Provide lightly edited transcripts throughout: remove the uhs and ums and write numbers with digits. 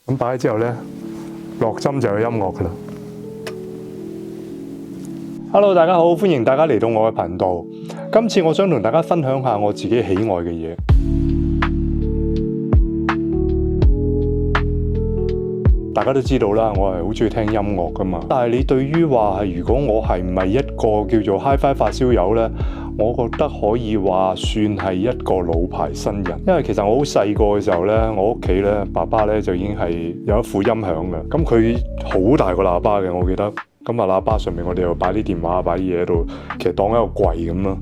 咁擺之後咧，落針就有音樂噶啦。Hello， 大家好，歡迎大家嚟到我嘅頻道。今次我想同大家分享下我自己喜愛嘅嘢。大家都知道啦，我係好中意聽音樂噶嘛。但係你對於話係如果我係唔係一個叫做 Hi-Fi 發燒友呢，我覺得可以話算係一個老牌新人。因為其實我好細個嘅時候呢，我屋企呢，爸爸呢就已經係有一副音響嘅。咁佢好大個喇叭嘅，我記得。咁啊，喇叭上面我哋又擺啲電話，擺啲嘢喺度，其實當一個櫃咁咯。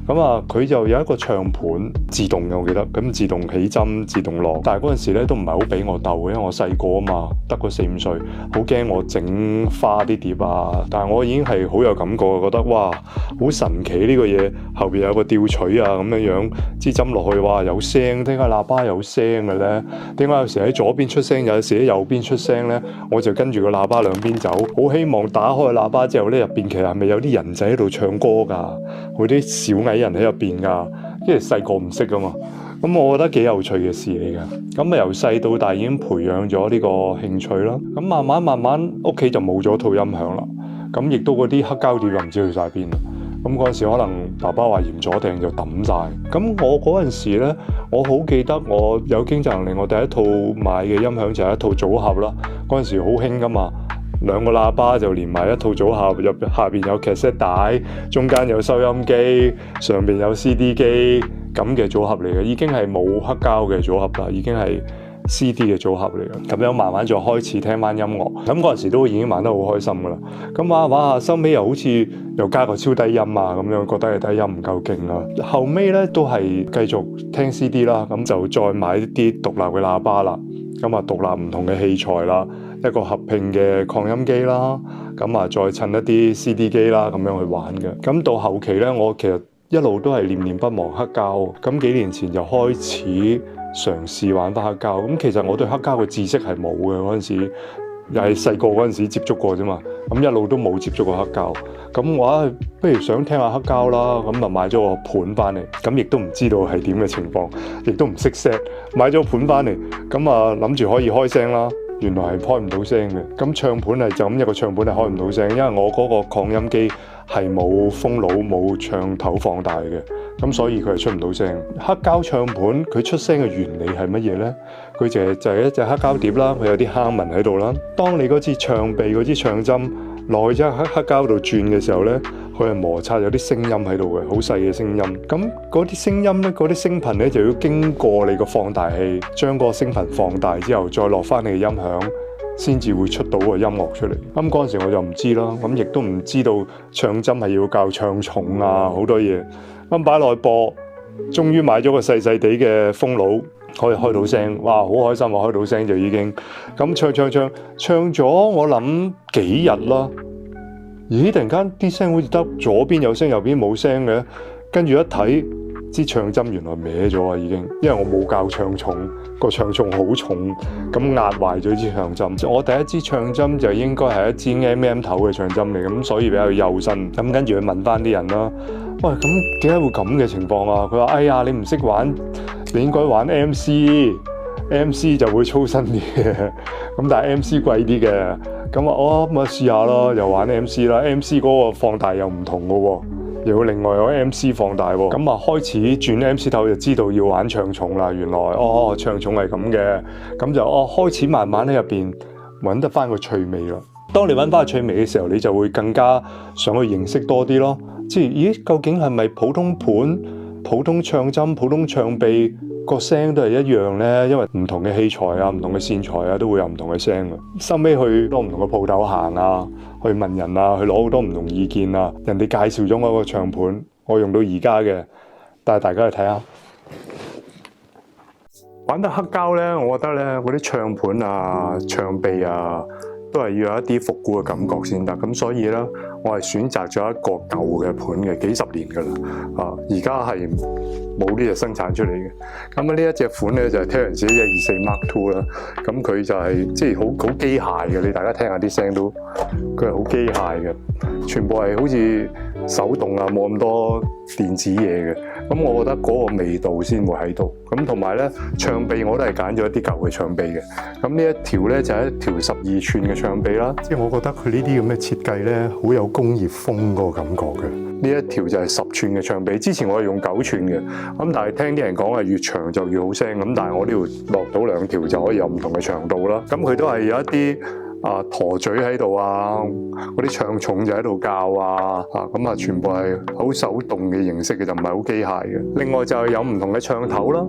咁啊，佢就有一個唱盤自動嘅，我記得，咁自動起針、自動落。但係嗰陣時咧都唔係好俾我鬥嘅，因為我細個啊嘛，得個4、5歲，好驚我整花啲碟啊。但係我已經係好有感覺，覺得哇，好神奇呢個嘢，後邊有個吊錘啊咁樣，支針落去，哇有聲，點解喇叭有聲嘅咧？點解有時喺左邊出聲，有時喺右邊出聲咧？我就跟住個喇叭兩邊走，好希望打開喇叭之後咧，入邊其實係咪有啲人仔喺度唱歌㗎？嗰啲小矮人喺入邊㗎，因為細個唔識㗎嘛。咁我覺得幾有趣嘅事嚟㗎。咁啊由細到大已經培養咗呢個興趣啦。咁慢慢屋企就冇咗套音響啦。咁亦都嗰啲黑膠碟又唔知去晒邊啦。咁嗰陣時可能爸爸話嫌咗訂就抌晒。咁我嗰陣時咧，我好記得我有經濟能力，我第一套買嘅音響就係一套組合啦。嗰陣時好興㗎嘛。兩個喇叭就連埋一套組合，下邊有卡式帶，中間有收音機，上邊有 CD 機，咁嘅組合嚟嘅，已經係冇黑膠嘅組合啦，已經係 CD 嘅組合嚟嘅。咁樣慢慢再開始聽翻音樂，咁嗰陣時都已經玩得好開心噶啦。咁哇，收尾又好似又加個超低音啊，咁樣覺得係低音唔夠勁啦。後尾咧都係繼續聽 CD 啦，咁就再買啲獨立嘅喇叭啦，咁啊獨立唔同嘅器材啦。一個合併嘅擴音機啦，咁啊再襯一啲 CD 機啦，咁樣去玩嘅。咁到後期咧，我其實一路都係念念不忘黑膠。咁幾年前就開始嘗試玩翻黑膠。咁其實我對黑膠嘅知識係冇嘅，嗰陣時，又係細個嗰陣時接觸過啫嘛。咁一路都冇接觸過黑膠。咁我不如想聽下黑膠啦，咁就買咗個盤翻嚟。咁亦都唔知道係點嘅情況，亦都唔識 set。買咗個盤翻嚟，咁啊諗住可以開聲啦。原來係開唔到聲嘅，咁唱盤係就咁一個唱盤係開唔到聲，因為我嗰個擴音機係冇風爐冇唱頭放大嘅，咁所以佢係出唔到聲。黑膠唱盤佢出聲嘅原理係乜嘢呢？佢就係一隻黑膠碟啦，佢有啲坑紋喺度啦。當你嗰支唱臂嗰支唱針落去喺黑膠度轉嘅時候呢，佢係摩擦有啲聲音喺度嘅，好細嘅聲音。咁嗰啲聲音呢，嗰啲聲頻呢，就要經過你個放大器，將個聲頻放大之後，再落翻你嘅音響，先至會出到個音樂出嚟。咁嗰陣時我就唔知啦，咁亦都唔知道唱針係要校唱重啊，好多嘢。咁擺落去播，終於買咗個細細地嘅風爐，可以開到聲。哇，好開心啊！開到聲就已經咁唱咗，我諗幾日啦。咦！突然間啲聲好似得左邊有聲，右邊冇聲嘅。跟住一睇，支唱針原來歪咗啊！已經，因為我冇校唱重，個唱重好重，咁壓壞咗支唱針。我第一支唱針就應該係一支 MM 頭嘅唱針嚟，咁所以比較幼身。咁跟住去問翻啲人啦，喂，咁點解會咁嘅情況啊？佢話：哎呀，你唔識玩，你應該玩 MC 就會粗身啲嘅。咁但係 MC 貴啲嘅。咁我咪試下咯，又玩 MC 啦。MC 嗰個放大又唔同嘅喎，又要另外有 MC 放大喎。咁開始轉 MC 頭就知道要玩唱重啦。原來唱重係咁嘅，咁就開始慢慢喺入邊揾得翻個趣味啦。當你揾翻個趣味嘅時候，你就會更加想去認識多啲咯。即係咦，究竟係咪普通盤、普通唱針、普通唱臂？個聲都係一樣呢，因為唔同嘅器材啊、唔同嘅線材啊，都會有唔同嘅聲嘅。收尾去多唔同嘅鋪頭行啊，去問人啊，去攞好多唔同意見啊。人哋介紹咗我個唱盤，我用到而家嘅，帶大家去睇下。玩得黑膠呢，我覺得呢，嗰啲唱盤啊、唱臂啊，都係要有一啲復古嘅感覺先得。咁所以呢，我係選擇咗一個舊嘅盤嘅，幾十年㗎啦。而家係冇呢隻生產出嚟嘅。咁呢一隻款咧就係 Terence 124 Mark II 啦。咁佢就係即係好機械嘅，你大家聽下啲聲都，佢係好機械嘅，全部係好似手動啊，冇咁多電子嘢嘅。咁我覺得嗰個味道先會喺度。咁同埋咧，唱臂我都係揀咗一啲舊嘅唱臂嘅。咁呢一條咧就係一條12寸嘅唱臂啦。即係我覺得佢呢啲咁嘅設計咧，好有工業風嗰個感覺嘅。呢一條就係10寸嘅唱臂。之前我係用9寸嘅。咁但係聽啲人講係越長就越好聲。咁但係我呢度落到2條就可以有唔同嘅長度啦。咁佢都係有一啲陀嘴喺度啊，嗰啲唱重就喺度教啊，咁啊全部係好手動嘅形式嘅，就唔係好機械嘅。另外就係有唔同嘅唱頭啦，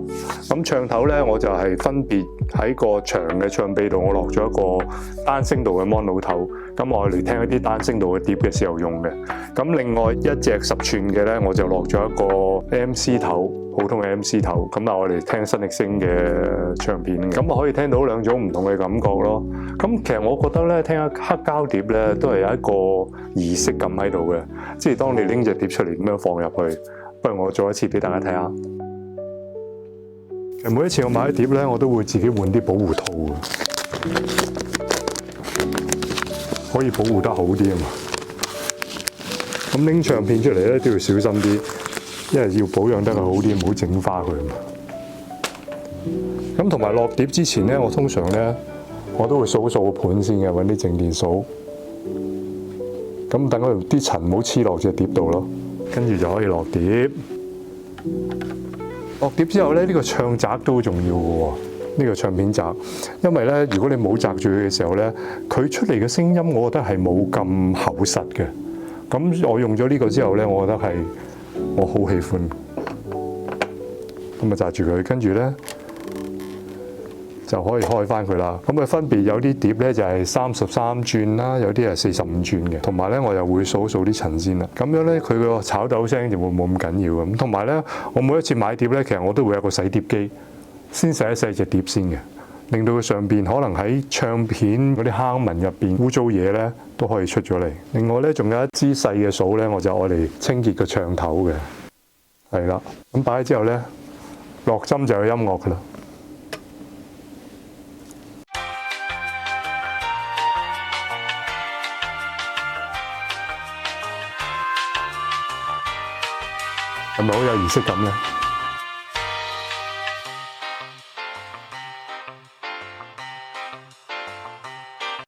咁唱頭咧我就係分別喺個長嘅唱臂度，我落咗一個單聲道嘅 mono 頭，咁我嚟聽一啲單聲道嘅碟嘅時候用嘅。咁另外一隻10寸嘅咧，我就落咗一個 MC 頭。普通嘅 MC 頭，咁啊我哋聽新力聲嘅唱片，咁啊可以聽到2種唔同嘅感覺咯。咁其實我覺得咧，聽下黑膠碟咧都係有一個儀式感喺度嘅，即係當你拎隻碟出嚟咁樣放入去。不如我做一次俾大家睇下。其實每一次我買啲碟咧，我都會自己換啲保護套嘅，可以保護得好啲啊嘛。咁拎唱片出嚟咧都要小心啲。因為要保養得佢好啲，唔好整花佢嘛。咁同埋落碟之前咧，我通常咧我都會掃個盤先嘅，揾啲靜電掃。咁等嗰啲塵唔好黐落隻碟度咯，跟住就可以落碟。落碟之後咧，呢個唱閘都好重要嘅喎，呢個唱片閘。因為咧，如果你冇閘住佢嘅時候咧，佢出嚟嘅聲音，我覺得係冇咁厚實嘅。咁我用咗呢個之後咧，我覺得係。我好喜歡，咁啊紮住佢，跟住咧就可以開翻佢啦。咁啊分別有啲碟咧就係33轉啦，有啲係45轉嘅。同埋咧我又會掃啲塵先啦。咁樣咧佢個炒豆聲就會冇咁緊要咁。同埋咧我每一次買碟咧，其實我都會有個洗碟機，先洗一洗隻碟先嘅，令到佢上邊可能喺唱片嗰啲坑紋入邊污糟嘢咧都可以出咗嚟。另外咧仲有一支細嘅掃咧，我就愛嚟清潔個唱頭嘅。係啦，咁擺咗之後咧，落針就有音樂噶啦。係咪好有儀式感咧？